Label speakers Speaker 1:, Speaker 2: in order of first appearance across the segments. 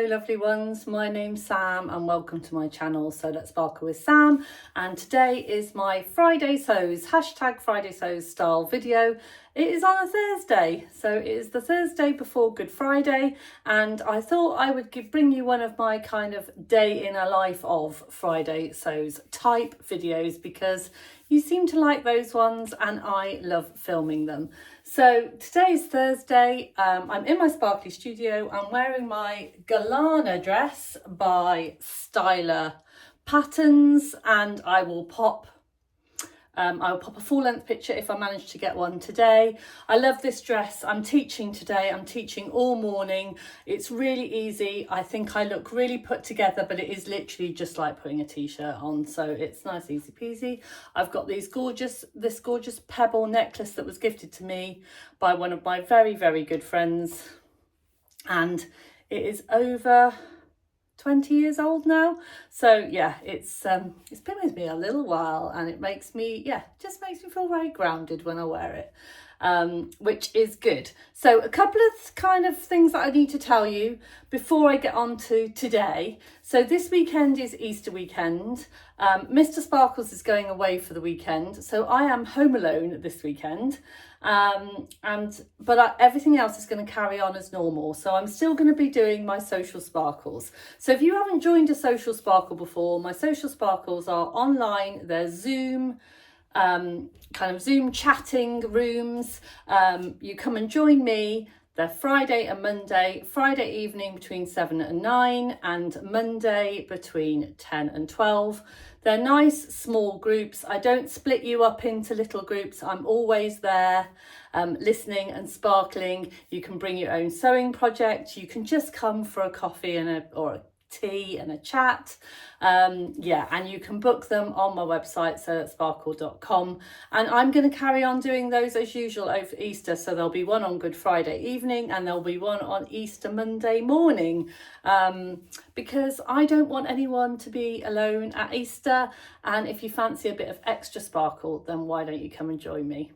Speaker 1: lovely ones, my name's Sam and welcome to my channel So Let's Sparkle with Sam, and today is my Friday Sews, hashtag Friday Sews style video. It is on a Thursday, so it is the Thursday before Good Friday, and I thought I would bring you one of my kind of day in a life of Friday Sews type videos because you seem to like those ones and I love filming them. So today's Thursday, I'm in my sparkly studio. I'm wearing my Galana dress by Styler Patterns, and I will pop a full length picture if I manage to get one today. I love this dress. I'm teaching today. I'm teaching all morning. It's really easy. I think I look really put together, but it is literally just like putting a t-shirt on. So it's nice, easy peasy. I've got this gorgeous pebble necklace that was gifted to me by one of my very, very good friends. And it is over 20 years old now, so yeah, it's been with me a little while, and it makes me, just makes me feel very grounded when I wear it, which is good. So a couple of kind of things that I need to tell you before I get on to today. So this weekend is Easter weekend. Mr. Sparkles is going away for the weekend, so I am home alone this weekend. But everything else is going to carry on as normal, so I'm still going to be doing my social sparkles. So if you haven't joined a social sparkle before, my social sparkles are online. They're Zoom Zoom chatting rooms. You come and join me. They're Friday and Monday, Friday evening between 7 and 9 and Monday between 10 and 12. They're nice small groups. I don't split you up into little groups. I'm always there listening and sparkling. You can bring your own sewing project. You can just come for a coffee or a tea and a chat. And you can book them on my website, so that's sparkle.com, and I'm going to carry on doing those as usual over Easter. So there'll be one on Good Friday evening and there'll be one on Easter Monday morning, because I don't want anyone to be alone at Easter, and if you fancy a bit of extra sparkle, then why don't you come and join me?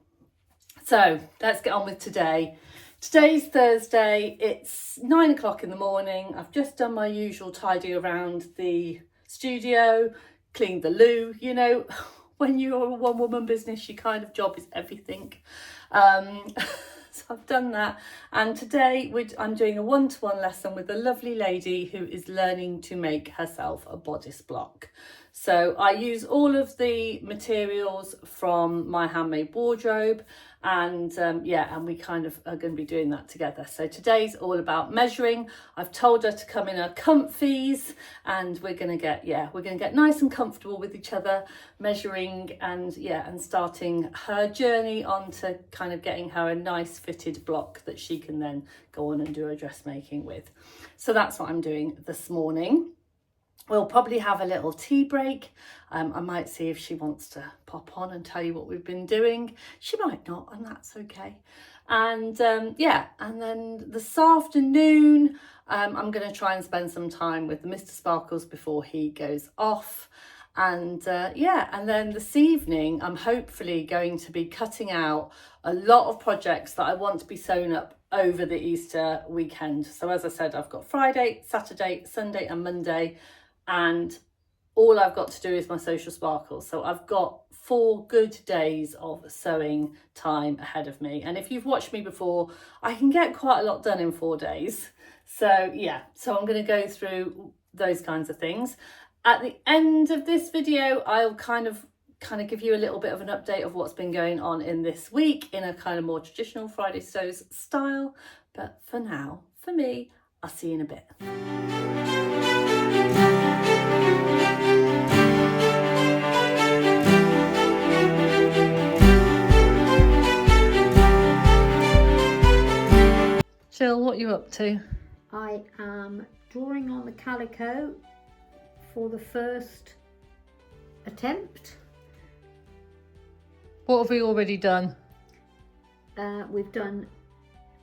Speaker 1: So let's get on with today. Today's Thursday, it's 9 o'clock in the morning. I've just done my usual tidy around the studio, cleaned the loo. You know, when you're a one-woman business, your kind of job is everything. So I've done that. And today I'm doing a one-to-one lesson with a lovely lady who is learning to make herself a bodice block. So I use all of the materials from my handmade wardrobe, and we kind of are going to be doing that together. So today's all about measuring. I've told her to come in her comfies, and we're going to get nice and comfortable with each other, measuring and starting her journey on to kind of getting her a nice fitted block that she can then go on and do her dressmaking with. So that's what I'm doing this morning. We'll probably have a little tea break. I might see if she wants to pop on and tell you what we've been doing. She might not, and that's okay. And and then this afternoon, I'm going to try and spend some time with Mr. Sparkles before he goes off. And then this evening, I'm hopefully going to be cutting out a lot of projects that I want to be sewn up over the Easter weekend. So as I said, I've got Friday, Saturday, Sunday and Monday, and all I've got to do is my social sparkles. So I've got 4 good days of sewing time ahead of me. And if you've watched me before, I can get quite a lot done in 4 days. So I'm going to go through those kinds of things. At the end of this video, I'll kind of give you a little bit of an update of what's been going on in this week in a kind of more traditional Friday Sews style. But for now, for me, I'll see you in a bit. Gill, what are you up to?
Speaker 2: I am drawing on the calico for the first attempt.
Speaker 1: What have we already done?
Speaker 2: We've done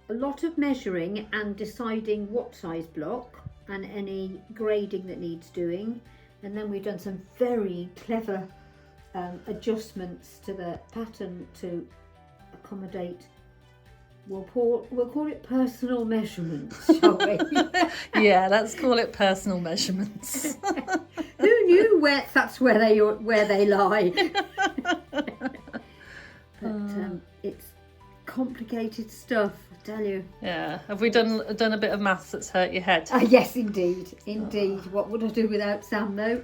Speaker 2: a lot of measuring and deciding what size block and any grading that needs doing, and then we've done some very clever adjustments to the pattern to accommodate We'll call it personal measurements, shall we?
Speaker 1: Yeah, let's call it personal measurements.
Speaker 2: Who knew that's where they lie? But it's complicated stuff, I tell you.
Speaker 1: Yeah. Have we done a bit of maths that's hurt your head?
Speaker 2: Yes, indeed. What would I do without Sam, though?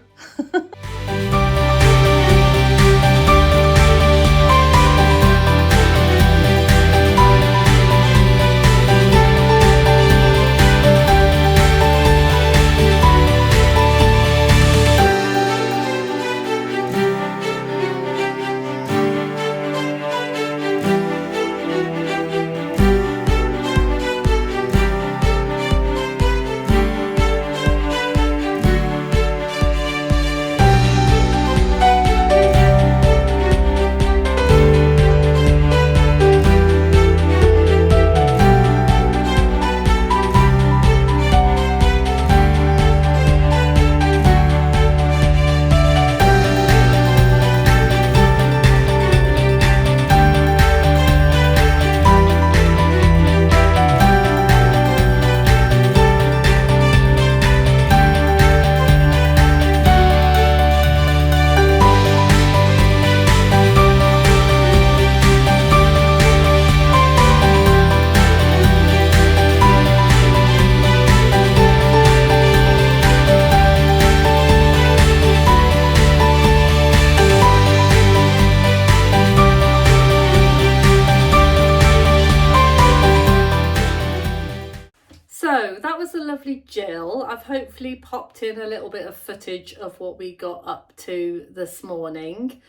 Speaker 1: So that was the lovely Gill. I've hopefully popped in a little bit of footage of what we got up to this morning.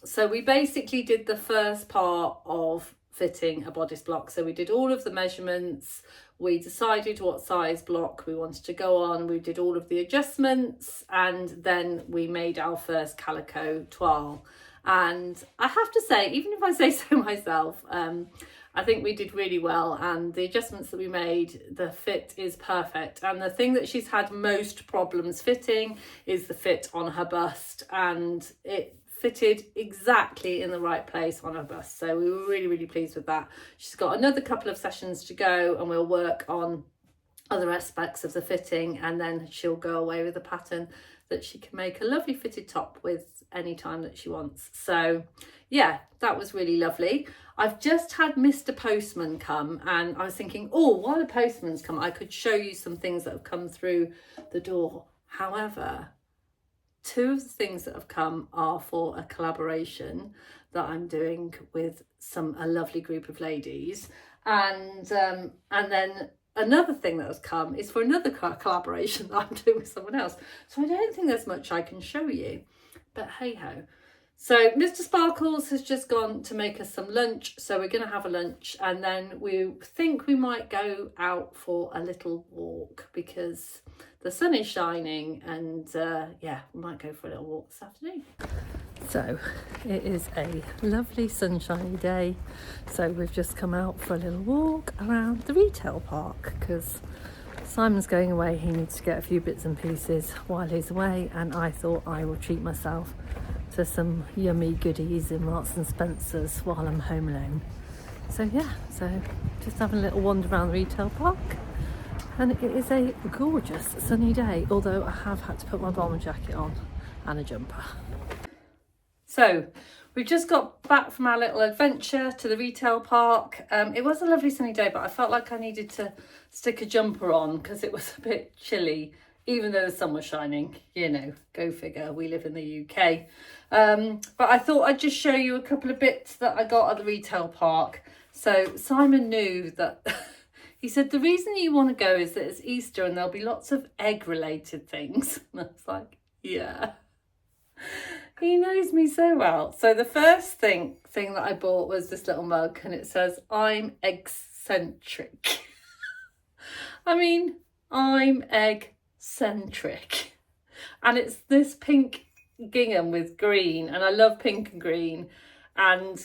Speaker 1: So we basically did the first part of fitting a bodice block. So we did all of the measurements, we decided what size block we wanted to go on, we did all of the adjustments, and then we made our first calico toile. And I have to say, even if I say so myself, I think we did really well, and the adjustments that we made, the fit is perfect. And the thing that she's had most problems fitting is the fit on her bust, and it fitted exactly in the right place on her bust. So we were really, really pleased with that. She's got another couple of sessions to go, and we'll work on other aspects of the fitting, and then she'll go away with a pattern that she can make a lovely fitted top with any time that she wants. So yeah, that was really lovely. I've just had Mr. Postman come, and I was thinking, oh, while the postman's come, I could show you some things that have come through the door. However, two of the things that have come are for a collaboration that I'm doing with a lovely group of ladies, and then another thing that has come is for another collaboration that I'm doing with someone else. So I don't think there's much I can show you, but hey ho. So Mr. Sparkles has just gone to make us some lunch, so we're going to have a lunch, and then we think we might go out for a little walk because the sun is shining, and yeah, we might go for a little walk this afternoon. So it is a lovely sunshiny day, so we've just come out for a little walk around the retail park because Simon's going away. He needs to get a few bits and pieces while he's away, and I thought I will treat myself to some yummy goodies in Marks and Spencer's while I'm home alone. So yeah, so just having a little wander around the retail park, and it is a gorgeous sunny day, although I have had to put my bomber jacket on and a jumper. So we've just got back from our little adventure to the retail park. It was a lovely sunny day, but I felt like I needed to stick a jumper on because it was a bit chilly, even though the sun was shining. You know, go figure, we live in the UK. But I thought I'd just show you a couple of bits that I got at the retail park. So Simon knew that, he said, the reason you want to go is that it's Easter and there'll be lots of egg related things. And I was like, yeah. He knows me so well. So the first thing that I bought was this little mug, and it says, I'm eccentric. I mean, I'm egg-centric. And it's this pink gingham with green, and I love pink and green, and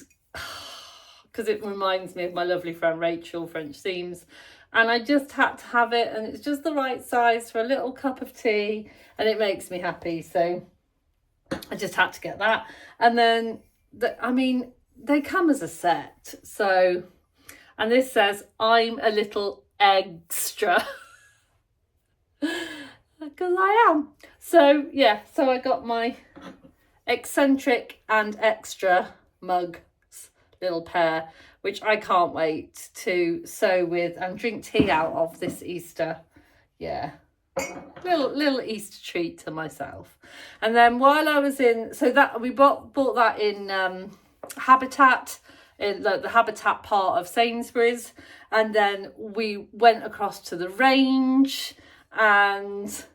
Speaker 1: because it reminds me of my lovely friend Rachel, French Seams, and I just had to have it, and it's just the right size for a little cup of tea, and it makes me happy, so I just had to get that. And then I mean, they come as a set, so And this says, I'm a little extra. Because I am. So yeah, so I got my eccentric and extra mugs, little pair, which I can't wait to sew with and drink tea out of this Easter. Yeah, little Easter treat to myself. And then while I was in, so that we bought that in Habitat, in the Habitat part of Sainsbury's, and then we went across to the range and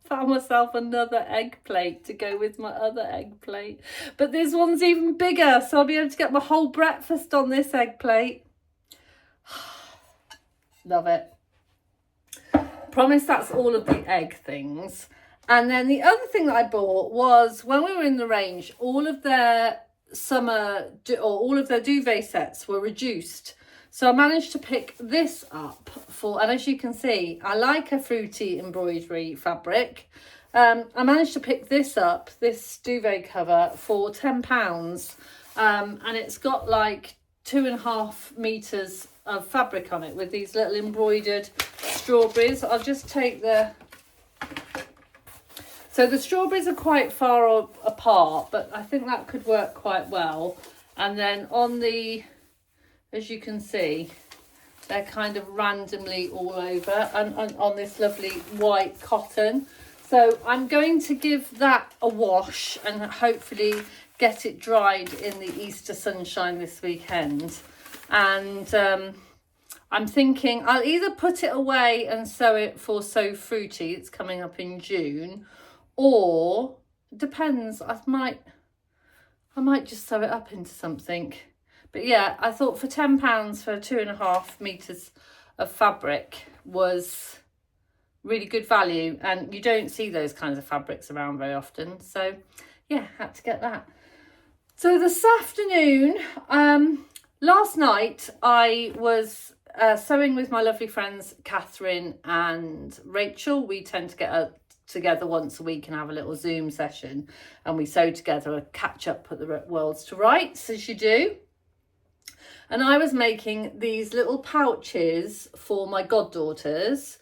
Speaker 1: found myself another egg plate to go with my other egg plate. But this one's even bigger, so I'll be able to get my whole breakfast on this egg plate. Love it. Promise that's all of the egg things. And then the other thing that I bought was, when we were in the range, all of their duvet sets were reduced. So I managed to pick this up and as you can see, I like a fruity embroidery fabric. I managed to pick this up, this duvet cover, for £10. And it's got like 2.5 meters of fabric on it with these little embroidered strawberries. I'll just take so the strawberries are quite far apart, but I think that could work quite well. And then on the, as you can see, they're kind of randomly all over and on this lovely white cotton. So I'm going to give that a wash and hopefully get it dried in the Easter sunshine this weekend. And I'm thinking I'll either put it away and sew it for So Fruity, it's coming up in June, or it depends, I might just sew it up into something. But yeah, I thought for £10 for 2.5 meters of fabric was really good value, and you don't see those kinds of fabrics around very often. So yeah, had to get that. So this afternoon, last night I was sewing with my lovely friends Catherine and Rachel. We tend to get together once a week and have a little Zoom session, and we sew together, a catch up, put the worlds to rights as you do. And I was making these little pouches for my goddaughters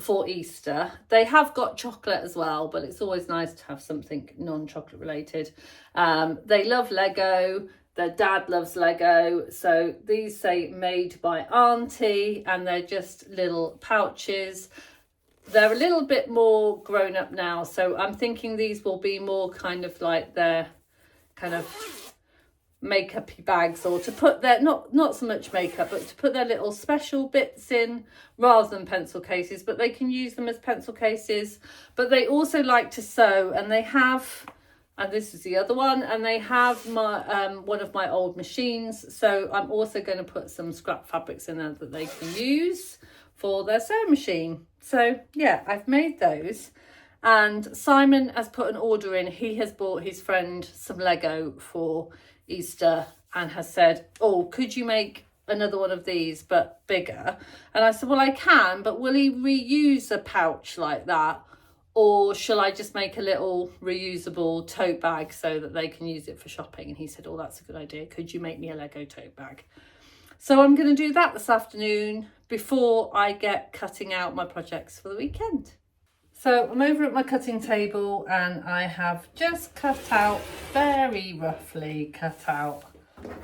Speaker 1: for Easter. They have got chocolate as well, but it's always nice to have something non-chocolate related. They love Lego. Their dad loves Lego. So these say made by Auntie, and they're just little pouches. They're a little bit more grown up now, so I'm thinking these will be more kind of like their kind of makeup-y bags, or to put their, not so much makeup, but to put their little special bits in rather than pencil cases. But they can use them as pencil cases. But they also like to sew, and they have, and this is the other one, and they have my one of my old machines. So I'm also going to put some scrap fabrics in there that they can use for their sewing machine. So yeah, I've made those. And Simon has put an order in. He has bought his friend some Lego for Easter and has said, oh, could you make another one of these but bigger? And I said, well, I can, but will he reuse a pouch like that, or shall I just make a little reusable tote bag so that they can use it for shopping? And he said, oh, that's a good idea, could you make me a Lego tote bag? So I'm going to do that this afternoon before I get cutting out my projects for the weekend. So I'm over at my cutting table, and I have just very roughly cut out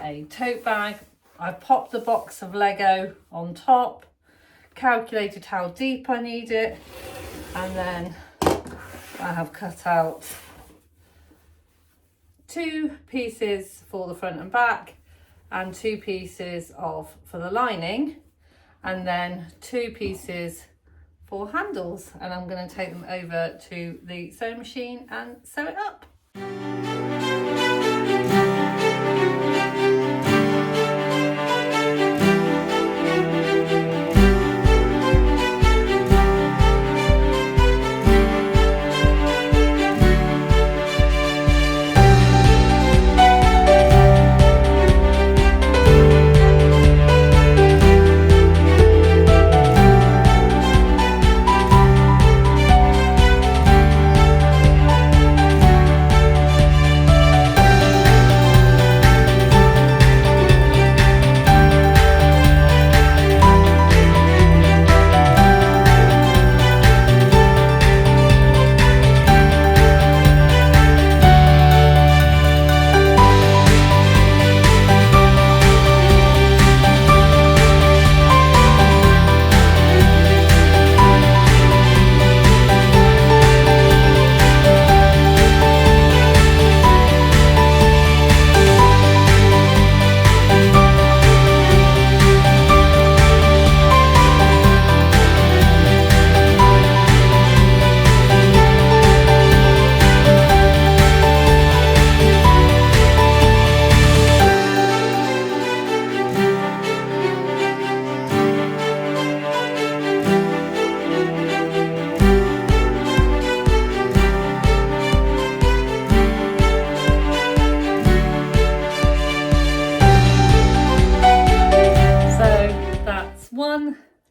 Speaker 1: a tote bag. I've popped the box of Lego on top, calculated how deep I need it, and then I have cut out 2 pieces for the front and back, and 2 pieces for the lining, and then 2 pieces for handles, and I'm going to take them over to the sewing machine and sew it up.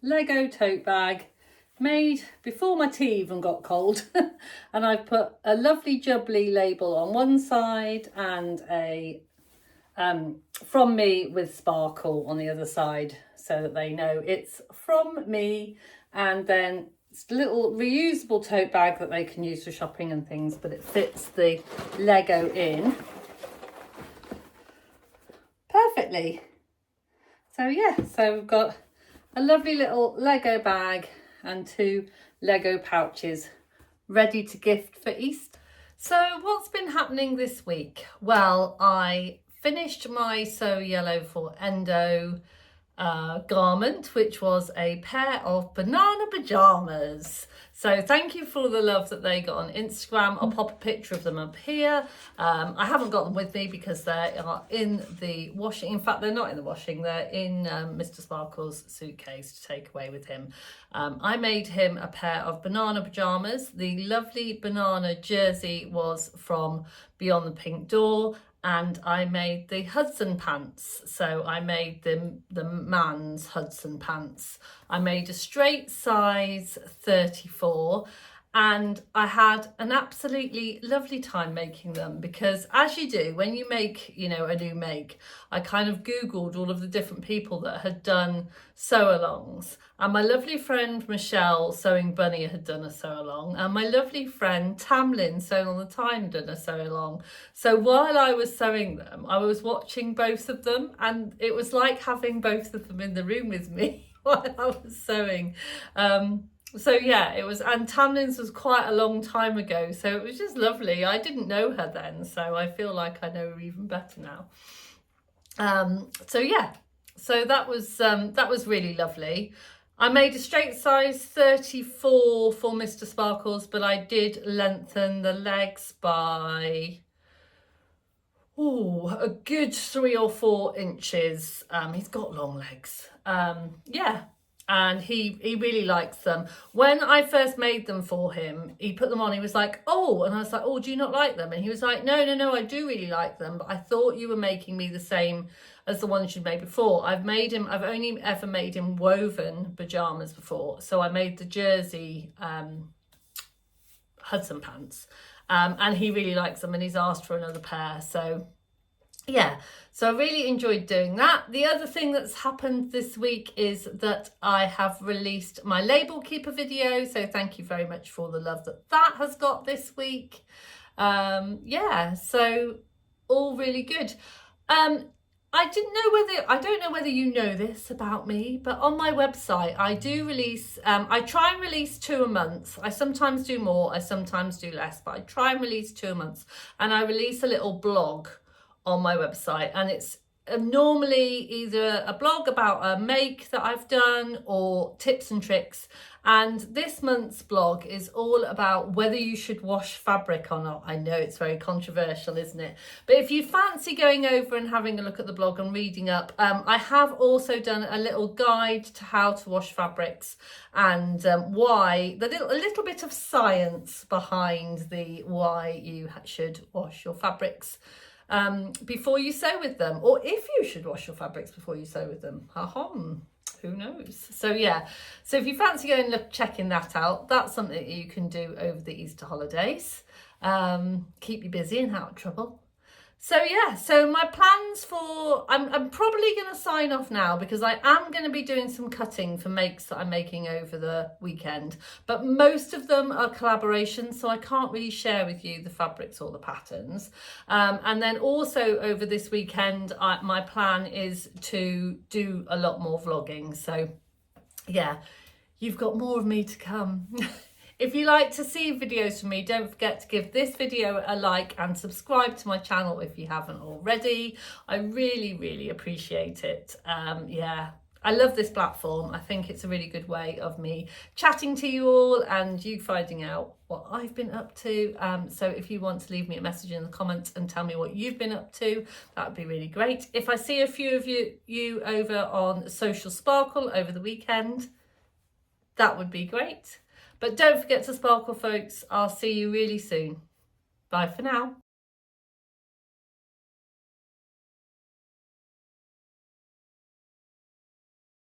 Speaker 1: Lego tote bag made before my tea even got cold. And I've put a lovely jubbly label on one side and a from me with sparkle on the other side, so that they know it's from me. And then it's a little reusable tote bag that they can use for shopping and things, but it fits the Lego in perfectly. So yeah, so we've got a lovely little Lego bag and 2 Lego pouches ready to gift for Easter. So what's been happening this week? Well, I finished my So Yellow for Endo garment, which was a pair of banana pajamas. So thank you for the love that they got on Instagram. I'll pop a picture of them up here. I haven't got them with me because they are in the washing. In fact, they're not in the washing. They're in Mr. Sparkle's suitcase to take away with him. I made him a pair of banana pajamas. The lovely banana jersey was from Beyond the Pink Door. And I made the Hudson pants. So I made the man's Hudson pants. I made a straight size 34, and I had an absolutely lovely time making them, because as you do when you make, you know, a new make, I kind of Googled all of the different people that had done sew-alongs, and my lovely friend Michelle Sewing Bunny had done a sew-along, and my lovely friend Tamlin Sewn on the Time done a sew-along. So while I was sewing them, I was watching both of them, and it was like having both of them in the room with me while I was sewing. So yeah, it was, and Tamlin's was quite a long time ago, so it was just lovely. I didn't know her then, so I feel like I know her even better now. So yeah, so that was really lovely. I made a straight size 34 for Mr. Sparkles, but I did lengthen the legs by a good 3 or 4 inches. He's got long legs. Yeah. And he really likes them. When I first made them for him, he put them on, he was like, oh, and I was like, oh, do you not like them? And he was like, no, I do really like them, but I thought you were making me the same as the ones you made before. I've only ever made him woven pajamas before. So I made the jersey Hudson pants, and he really likes them, and he's asked for another pair. So yeah, so I really enjoyed doing that. The other thing that's happened this week is that I have released my label keeper video. So thank you very much for the love that has got this week. Yeah, so all really good. I don't know whether you know this about me, but on my website I do release, I try and release 2 a month. I sometimes do more, I sometimes do less, but I try and release 2 a month. And I release a little blog on my website, and it's normally either a blog about a make that I've done or tips and tricks. And this month's blog is all about whether you should wash fabric or not. I know it's very controversial, isn't it? But if you fancy going over and having a look at the blog and reading up, I have also done a little guide to how to wash fabrics, and why, a little bit of science behind why you should wash your fabrics before you sew with them, or if you should wash your fabrics before you sew with them. Who knows? So yeah, so if you fancy going and checking that out, that's something that you can do over the Easter holidays. Keep you busy and out of trouble. So yeah, so my plans for, I'm probably going to sign off now, because I am going to be doing some cutting for makes that I'm making over the weekend, but most of them are collaborations, so I can't really share with you the fabrics or the patterns. And then also over this weekend, my plan is to do a lot more vlogging. So yeah, you've got more of me to come. If you like to see videos from me, don't forget to give this video a like and subscribe to my channel if you haven't already. I really, really appreciate it. Yeah, I love this platform. I think it's a really good way of me chatting to you all and you finding out what I've been up to. So if you want to leave me a message in the comments and tell me what you've been up to, that would be really great. If I see a few of you over on Social Sparkle over the weekend, that would be great. But don't forget to sparkle, folks. I'll see you really soon. Bye for now.